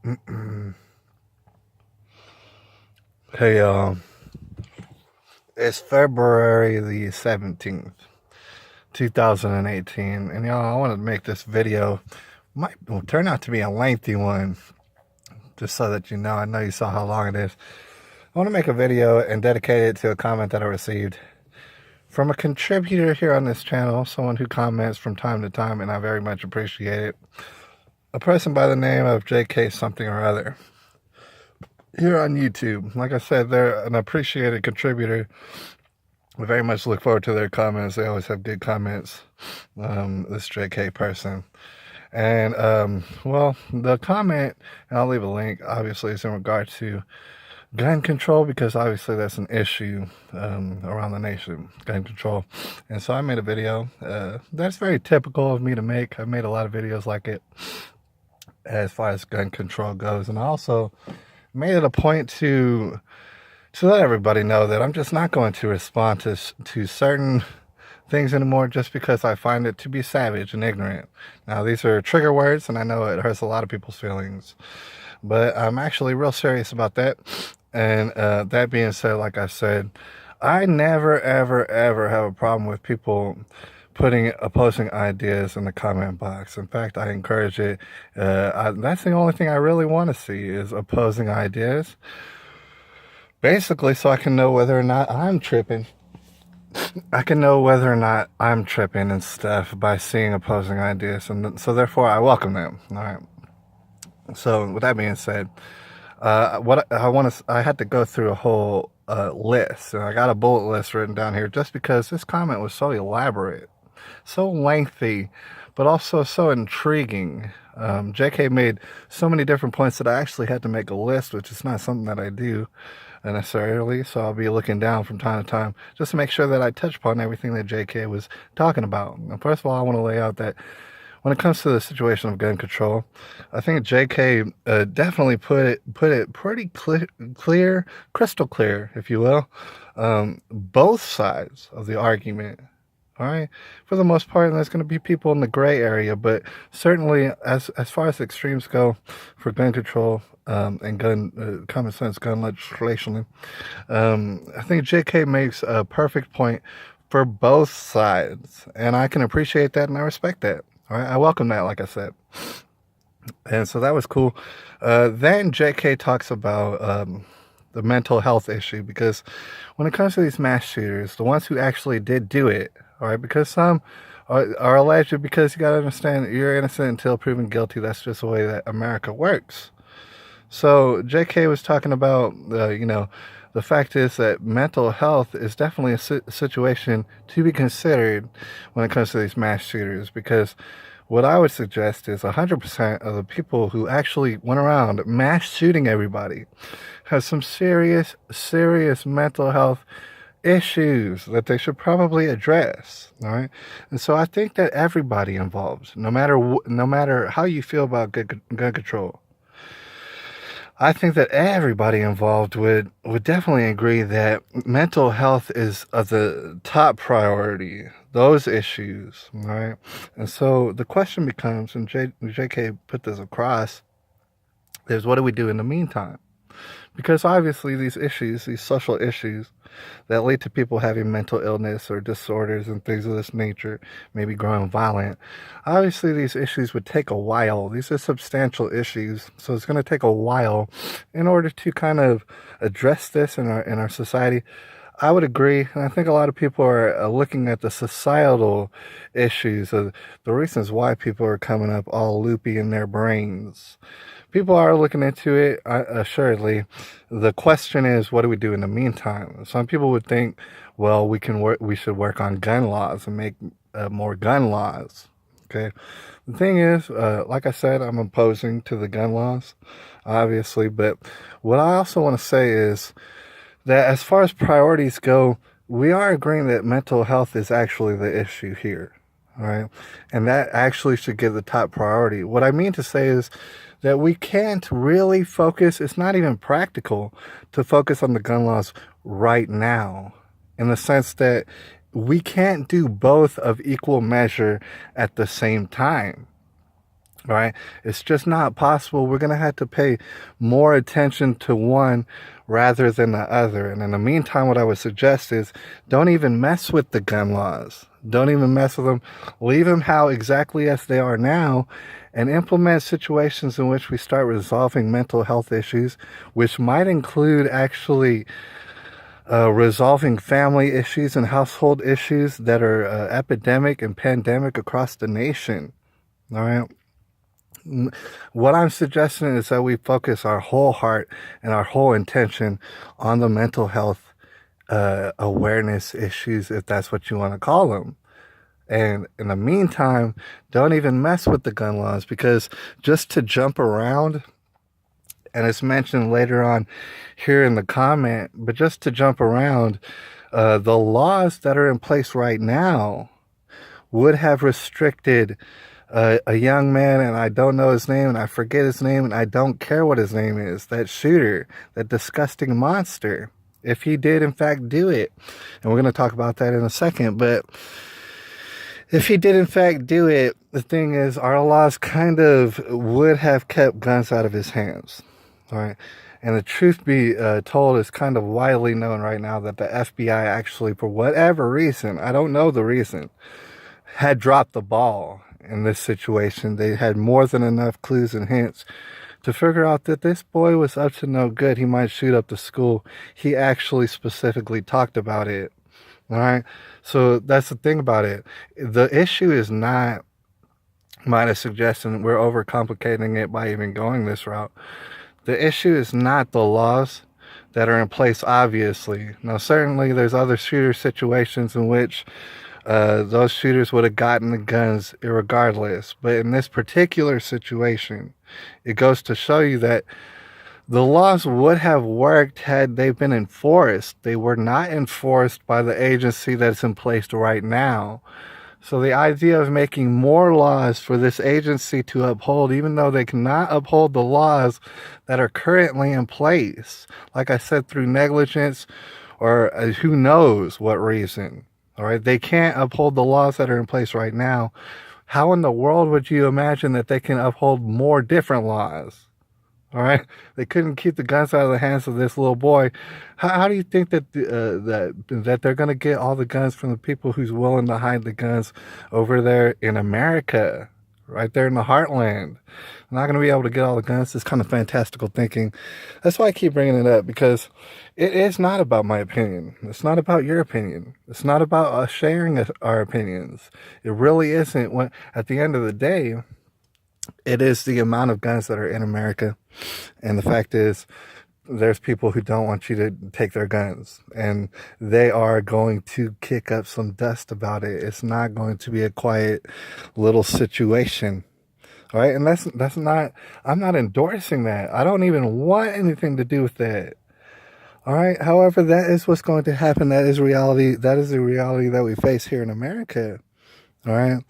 Hey, it's February the 17th, 2018, and y'all, I want to make this video. Might will turn out to be a lengthy one, just so that you know. I know you saw how long it is. I want to make a video and dedicate it to a comment that I received from a contributor here on this channel, someone who comments from time to time, and I very much appreciate it. A person by the name of JK something or other here on YouTube. Like I said, they're an appreciated contributor. I very much look forward to their comments. They always have good comments, this JK person. And, well, the comment, and I'll leave a link, obviously, is in regard to gun control, because obviously that's an issue around the nation, gun control. And so I made a video that's very typical of me to make. I've made a lot of videos like it as far as gun control goes. And I also made it a point to let everybody know that I'm just not going to respond to certain things anymore just because I find it to be savage and ignorant. Now, these are trigger words, and I know it hurts a lot of people's feelings, but I'm actually real serious about that. And that being said, like I said, I never, ever, ever have a problem with people putting opposing ideas in the comment box. In fact, I encourage it. That's the only thing I really want to see is opposing ideas. Basically, so I can know whether or not I'm tripping. I can know whether or not I'm tripping and stuff by seeing opposing ideas. And so therefore, I welcome them. All right. So with that being said, I had to go through a whole list. And I got a bullet list written down here just because this comment was so elaborate, so lengthy, but also so intriguing. JK made so many different points that I actually had to make a list, which is not something that I do necessarily. So I'll be looking down from time to time just to make sure that I touch upon everything that JK was talking about. And first of all, I want to lay out that when it comes to the situation of gun control, I think JK definitely put it pretty clear, crystal clear, if you will, both sides of the argument. All right, for the most part, and there's going to be people in the gray area, but certainly, as far as extremes go for gun control and gun common sense gun legislation, I think JK makes a perfect point for both sides, and I can appreciate that and I respect that. All right, I welcome that, like I said. And so that was cool. Then JK talks about the mental health issue, because when it comes to these mass shooters, the ones who actually did do it, all right, because some are alleged, because you got to understand that you're innocent until proven guilty. That's just the way that America works. So JK was talking about, the fact is that mental health is definitely a situation to be considered when it comes to these mass shooters, because what I would suggest is 100% of the people who actually went around mass shooting everybody have some serious, serious mental health issues that they should probably address. All right. And so I think that everybody involved, no matter how you feel about gun control, I think that everybody involved would definitely agree that mental health is the top priority, those issues, right? And so the question becomes, and JK put this across, is what do we do in the meantime? Because obviously these issues, these social issues that lead to people having mental illness or disorders and things of this nature, maybe growing violent, obviously these issues would take a while. These are substantial issues, so it's going to take a while in order to kind of address this in our society. I would agree, and I think a lot of people are looking at the societal issues of the reasons why people are coming up all loopy in their brains. People are looking into it, assuredly. The question is, what do we do in the meantime? Some people would think, well, we should work on gun laws and make more gun laws. Okay. The thing is, like I said, I'm opposing to the gun laws, obviously, but what I also want to say is that as far as priorities go, we are agreeing that mental health is actually the issue here. All right. And that actually should get the top priority. What I mean to say is that we can't really focus, it's not even practical to focus on the gun laws right now, in the sense that we can't do both of equal measure at the same time. right? It's just not possible. We're going to have to pay more attention to one rather than the other. And in the meantime, what I would suggest is don't even mess with the gun laws. Don't even mess with them. Leave them how exactly as they are now and implement situations in which we start resolving mental health issues, which might include actually resolving family issues and household issues that are epidemic and pandemic across the nation. All right. What I'm suggesting is that we focus our whole heart and our whole intention on the mental health awareness issues, if that's what you want to call them. And in the meantime, don't even mess with the gun laws, because just to jump around, and it's mentioned later on here in the comment, but just to jump around, the laws that are in place right now would have restricted a young man, and I don't know his name, and I forget his name, and I don't care what his name is, that shooter, that disgusting monster, if he did in fact do it. And we're going to talk about that in a second. But if he did in fact do it, the thing is, our laws kind of would have kept guns out of his hands. All right. And the truth be told, is kind of widely known right now that the FBI actually, for whatever reason, I don't know the reason, had dropped the ball in this situation. They had more than enough clues and hints to figure out that this boy was up to no good. He might shoot up the school. He actually specifically talked about it. All right. So that's the thing about it. The issue is not, might have suggested, we're overcomplicating it by even going this route. The issue is not the laws that are in place, obviously. Now, certainly there's other shooter situations in which those shooters would have gotten the guns irregardless. But in this particular situation, it goes to show you that the laws would have worked had they been enforced. They were not enforced by the agency that's in place right now. So the idea of making more laws for this agency to uphold, even though they cannot uphold the laws that are currently in place, like I said, through negligence or who knows what reason, all right, they can't uphold the laws that are in place right now. How in the world would you imagine that they can uphold more different laws? All right, they couldn't keep the guns out of the hands of this little boy. How do you think that that they're going to get all the guns from the people who's willing to hide the guns over there in America, right there in the heartland? They're not going to be able to get all the guns. It's kind of fantastical thinking. That's why I keep bringing it up, because it is not about my opinion. It's not about your opinion. It's not about us sharing our opinions. It really isn't. When at the end of the day, it is the amount of guns that are in America. And the fact is, there's people who don't want you to take their guns, and they are going to kick up some dust about it. It's not going to be a quiet little situation. All right. And that's not, I'm not endorsing that. I don't even want anything to do with that. All right. However, that is what's going to happen. That is reality. That is the reality that we face here in America. All right.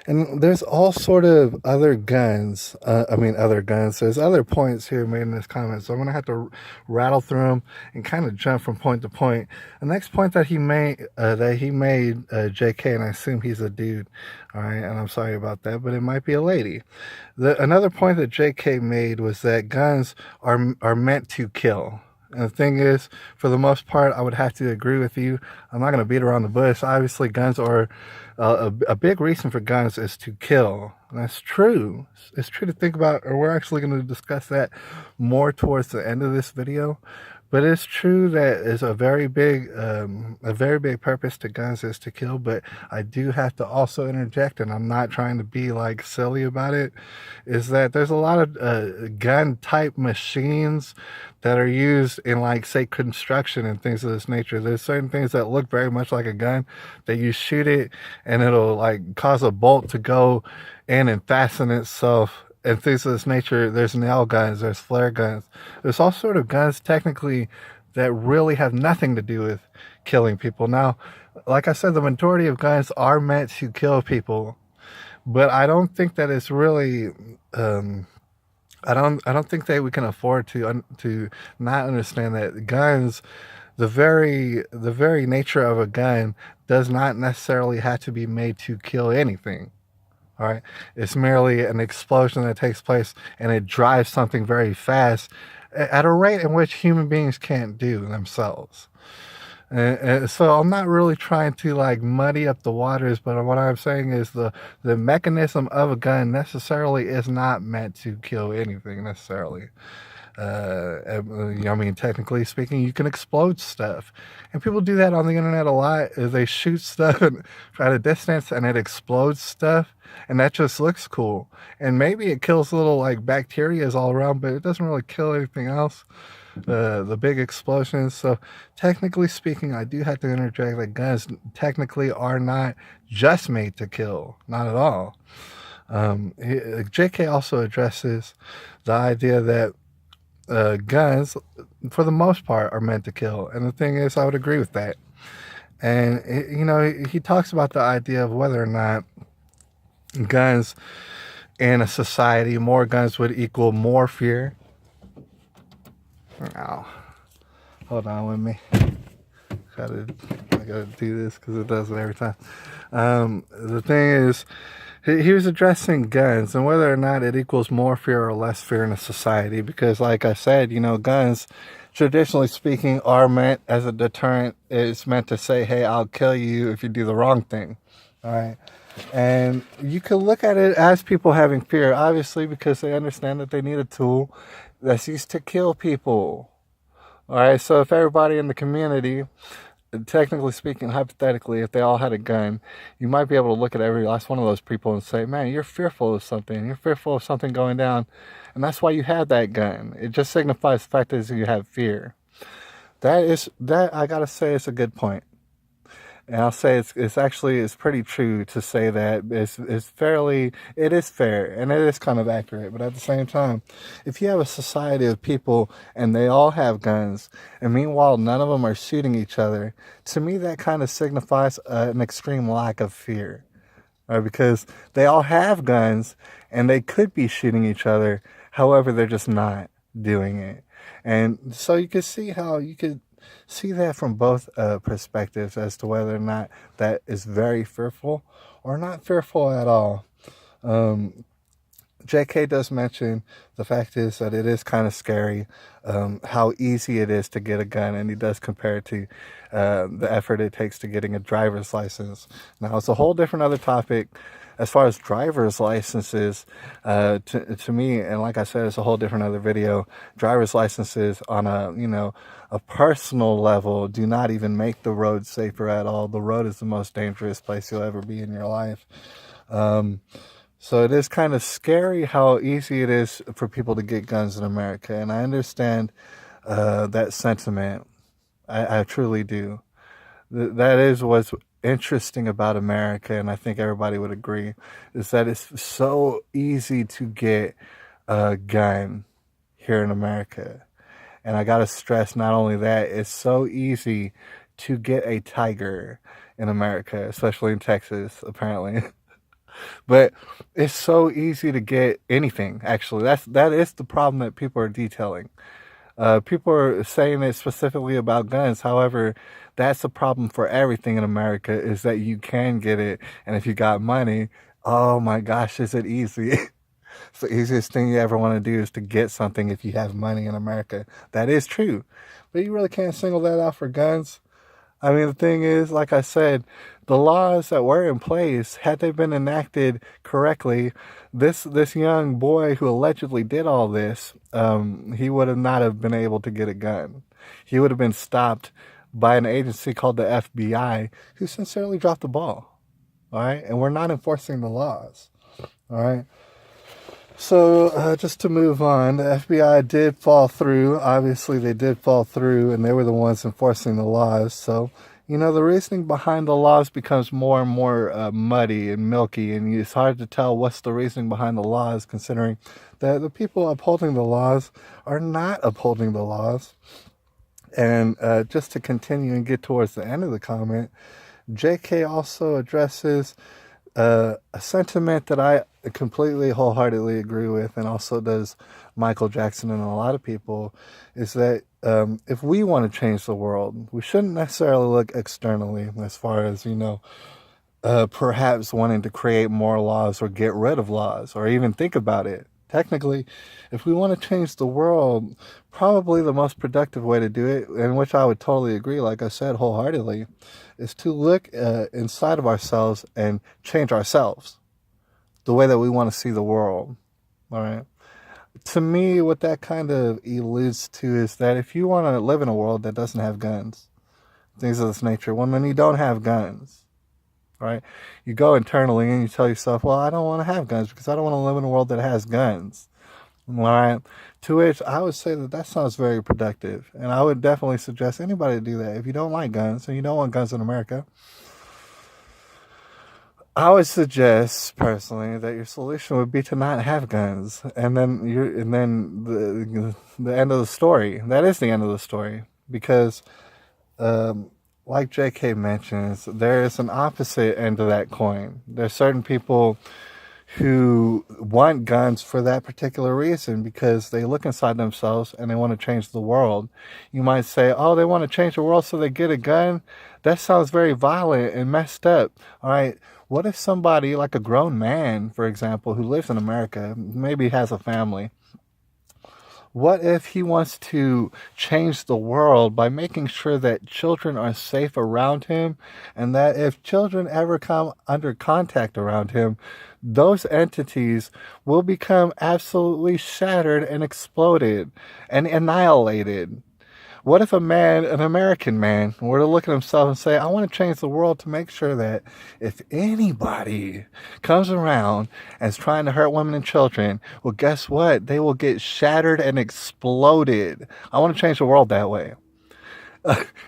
And there's all sort of other guns. Other guns. There's other points here made in this comment. So I'm going to have to rattle through them and kind of jump from point to point. The next point that he made, JK, and I assume he's a dude. All right. And I'm sorry about that, but it might be a lady. Another point that JK made was that guns are meant to kill. And the thing is, for the most part, I would have to agree with you. I'm not going to beat around the bush. Obviously, guns are a big reason for guns is to kill. And that's true. It's true to think about, or we're actually going to discuss that more towards the end of this video. But it's true that it's a very big purpose to guns is to kill. But I do have to also interject, and I'm not trying to be like silly about it, is that there's a lot of gun type machines that are used in, like, say, construction and things of this nature. There's certain things that look very much like a gun that you shoot it and it'll like cause a bolt to go in and fasten itself and things of this nature. There's nail guns, there's flare guns, there's all sort of guns technically that really have nothing to do with killing people. Now, like I said, the majority of guns are meant to kill people, but I don't think that it's really I don't think that we can afford to not understand that guns, the very nature of a gun does not necessarily have to be made to kill anything. All right, it's merely an explosion that takes place, and it drives something very fast at a rate in which human beings can't do themselves. And so I'm not really trying to like muddy up the waters, but what I'm saying is the mechanism of a gun necessarily is not meant to kill anything necessarily. I mean, technically speaking, you can explode stuff, and people do that on the internet a lot. Is they shoot stuff at a distance, and it explodes stuff, and that just looks cool. And maybe it kills little like bacterias all around, but it doesn't really kill anything else. The big explosions. So technically speaking, I do have to interject that guns technically are not just made to kill, not at all. JK also addresses the idea that guns, for the most part, are meant to kill. And the thing is, I would agree with that. And, he talks about the idea of whether or not guns in a society, more guns would equal more fear. Oh, hold on with me. I gotta do this because it does it every time. The thing is, he was addressing guns and whether or not it equals more fear or less fear in a society. Because, like I said, guns, traditionally speaking, are meant as a deterrent. It's meant to say, "Hey, I'll kill you if you do the wrong thing." All right. And you can look at it as people having fear, obviously, because they understand that they need a tool that's used to kill people. All right, so if everybody in the community, technically speaking, hypothetically, if they all had a gun, you might be able to look at every last one of those people and say, man, you're fearful of something. You're fearful of something going down. And that's why you have that gun. It just signifies the fact that you have fear. That I gotta say, is a good point. And I'll say it's pretty true to say that it is fair and it is kind of accurate. But at the same time, if you have a society of people and they all have guns, and meanwhile none of them are shooting each other, to me that kind of signifies an extreme lack of fear. Right? Because they all have guns and they could be shooting each other, however they're just not doing it. And so you could see how you could see that from both perspectives as to whether or not that is very fearful or not fearful at all. JK does mention the fact is that it is kind of scary how easy it is to get a gun, and he does compare it to the effort it takes to getting a driver's license. Now, it's a whole different other topic as far as driver's licenses. To me, and like I said, it's a whole different other video. Driver's licenses on a personal level do not even make the road safer at all. The road is the most dangerous place you'll ever be in your life. So it is kind of scary how easy it is for people to get guns in America. And I understand that sentiment. I truly do. That is what's interesting about America, and I think everybody would agree, is that it's so easy to get a gun here in America. And I gotta stress, not only that, it's so easy to get a tiger in America, especially in Texas, apparently. But it's so easy to get anything, actually. That is the problem that people are detailing. People are saying it specifically about guns. However, that's the problem for everything in America, is that you can get it. And if you got money, oh my gosh, is it easy? It's the easiest thing you ever want to do is to get something if you have money in America. That is true. But you really can't single that out for guns. I mean, the thing is, like I said, the laws that were in place, had they been enacted correctly, this young boy who allegedly did all this, he would have not have been able to get a gun. He would have been stopped by an agency called the FBI, who sincerely dropped the ball. All right? And we're not enforcing the laws. All right? So, just to move on, the FBI did fall through. Obviously, they did fall through, and they were the ones enforcing the laws. So, the reasoning behind the laws becomes more and more muddy and milky, and it's hard to tell what's the reasoning behind the laws, considering that the people upholding the laws are not upholding the laws. And just to continue and get towards the end of the comment, JK also addresses a sentiment that I completely wholeheartedly agree with, and also does Michael Jackson and a lot of people, is that if we want to change the world, we shouldn't necessarily look externally as far as perhaps wanting to create more laws or get rid of laws or even think about it. Technically, if we want to change the world, probably the most productive way to do it, in which I would totally agree, like I said, wholeheartedly, is to look inside of ourselves and change ourselves the way that we want to see the world. All right. To me, what that kind of alludes to is that if you want to live in a world that doesn't have guns, things of this nature, when you don't have guns, right? You go internally and you tell yourself, well, I don't want to have guns because I don't want to live in a world that has guns. All right. To which I would say that sounds very productive. And I would definitely suggest anybody to do that. If you don't like guns and you don't want guns in America, I would suggest personally that your solution would be to not have guns. And then the end of the story. That is the end of the story. Because like JK mentions, there is an opposite end of that coin. There's certain people who want guns for that particular reason because they look inside themselves and they want to change the world. You might say, oh, they want to change the world so they get a gun? That sounds very violent and messed up. All right. What if somebody like a grown man, for example, who lives in America, maybe has a family, what if he wants to change the world by making sure that children are safe around him, and that if children ever come under contact around him, those entities will become absolutely shattered and exploded and annihilated? What if an American man, were to look at himself and say, I want to change the world to make sure that if anybody comes around and is trying to hurt women and children, well, guess what? They will get shattered and exploded. I want to change the world that way.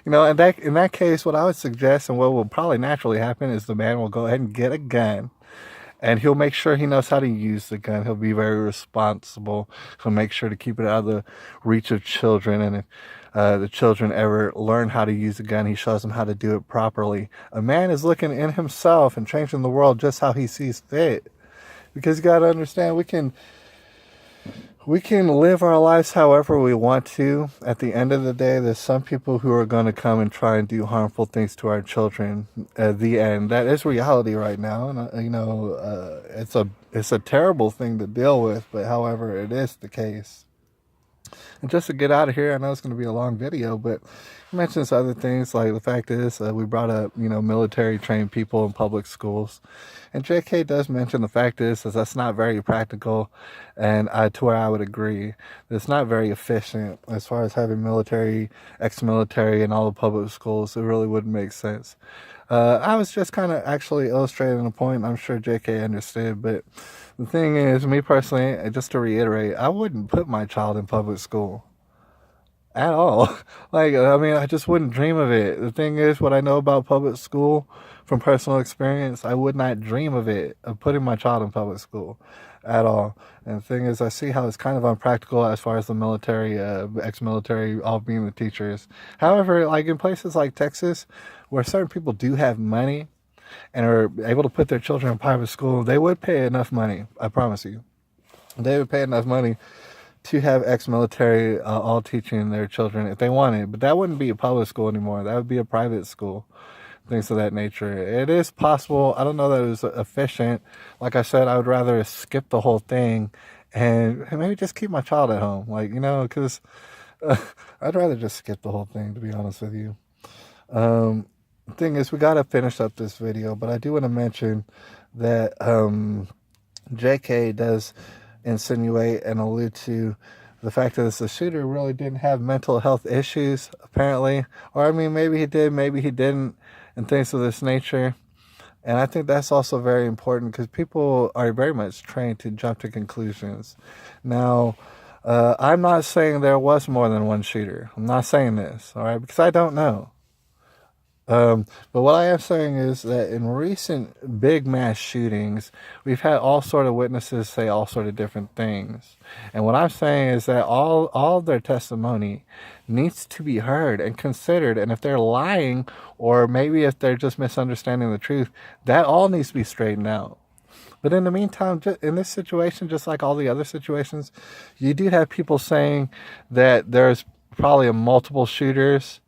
In that case, what I would suggest and what will probably naturally happen is the man will go ahead and get a gun. And he'll make sure he knows how to use the gun. He'll be very responsible. He'll make sure to keep it out of the reach of children. And if the children ever learn how to use a gun, he shows them how to do it properly. A man is looking in himself and changing the world just how he sees fit. Because you got to understand, we can live our lives however we want to. At the end of the day, there's some people who are going to come and try and do harmful things to our children. At the end, that is reality right now, and it's a terrible thing to deal with. But however, it is the case. And just to get out of here, I know it's going to be a long video, but he mentions other things, like the fact is we brought up, military trained people in public schools. And JK does mention the fact is that's not very practical, and to where I would agree. It's not very efficient as far as having military, ex-military in all the public schools. It really wouldn't make sense. I was just kind of actually illustrating a point. I'm sure JK understood, but the thing is, me personally, just to reiterate, I wouldn't put my child in public school at all. I just wouldn't dream of it. The thing is, what I know about public school from personal experience, I would not dream of putting my child in public school at all. And the thing is, I see how it's kind of unpractical as far as the military, ex-military, all being the teachers. However, like in places like Texas, where certain people do have money and are able to put their children in private school, they would pay enough money. I promise you. They would pay enough money to have ex-military all teaching their children if they wanted. But that wouldn't be a public school anymore. That would be a private school. Things of that nature. It is possible. I don't know that it was efficient. Like I said, I would rather skip the whole thing and maybe just keep my child at home. Because I'd rather just skip the whole thing, to be honest with you. The thing is, we got to finish up this video, but I do want to mention that JK does insinuate and allude to the fact that the shooter really didn't have mental health issues, apparently. Or, maybe he did, maybe he didn't, and things of this nature. And I think that's also very important because people are very much trained to jump to conclusions. Now, I'm not saying there was more than one shooter. I'm not saying this, all right, because I don't know. But what I am saying is that in recent big mass shootings, we've had all sort of witnesses say all sort of different things. And what I'm saying is that all of their testimony needs to be heard and considered. And if they're lying, or maybe if they're just misunderstanding the truth, that all needs to be straightened out. But in the meantime, in this situation, just like all the other situations, you do have people saying that there's probably multiple shooters.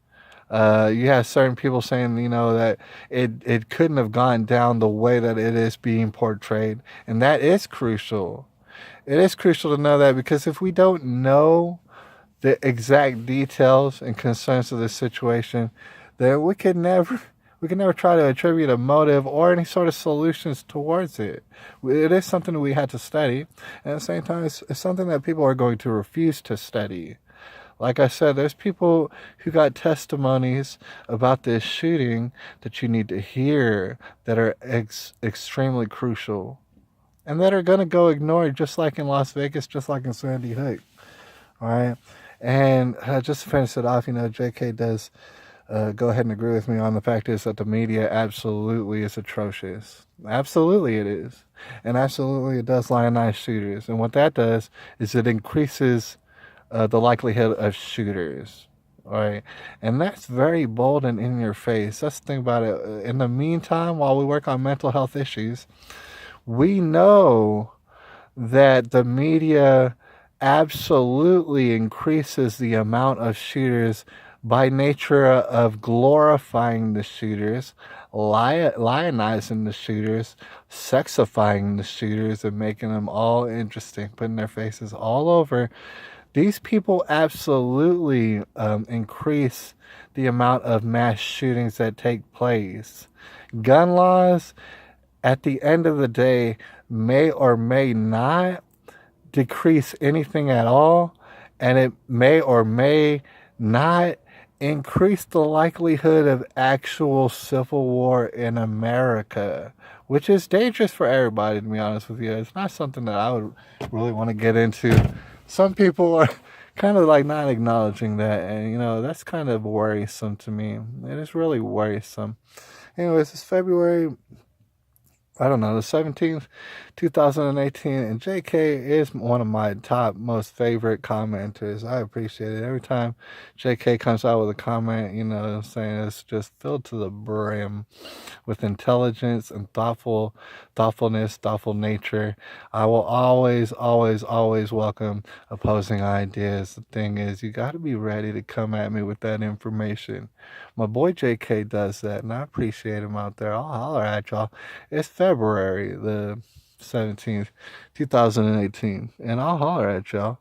You have certain people saying, that it couldn't have gone down the way that it is being portrayed. And that is crucial. It is crucial to know that, because if we don't know the exact details and concerns of the situation, then we can never try to attribute a motive or any sort of solutions towards it. It is something that we had to study, and at the same time, it's something that people are going to refuse to study. Like I said, there's people who got testimonies about this shooting that you need to hear that are extremely crucial and that are going to go ignored, just like in Las Vegas, just like in Sandy Hook. All right. And just to finish it off, JK does go ahead and agree with me on the fact is that the media absolutely is atrocious. Absolutely it is. And absolutely it does lionize shooters. And what that does is it increases the likelihood of shooters. All right. And that's very bold and in your face. That's the thing about it. In the meantime, while we work on mental health issues, we know that the media absolutely increases the amount of shooters by nature of glorifying the shooters, lionizing the shooters, sexifying the shooters, and making them all interesting, putting their faces all over. These people absolutely increase the amount of mass shootings that take place. Gun laws, at the end of the day, may or may not decrease anything at all, and it may or may not increase the likelihood of actual civil war in America, which is dangerous for everybody, to be honest with you. It's not something that I would really want to get into. Some people are kind of like not acknowledging that, and that's kind of worrisome to me. It is really worrisome. Anyways, it's February, I don't know, the 17th, 2018, and JK is one of my top most favorite commenters. I appreciate it. Every time JK comes out with a comment, saying, it's just filled to the brim with intelligence and thoughtfulness, thoughtful nature. I will always, always, always welcome opposing ideas. The thing is, you got to be ready to come at me with that information. My boy JK does that, and I appreciate him out there. I'll holler at y'all. It's February the 17th, 2018, and I'll holler at y'all.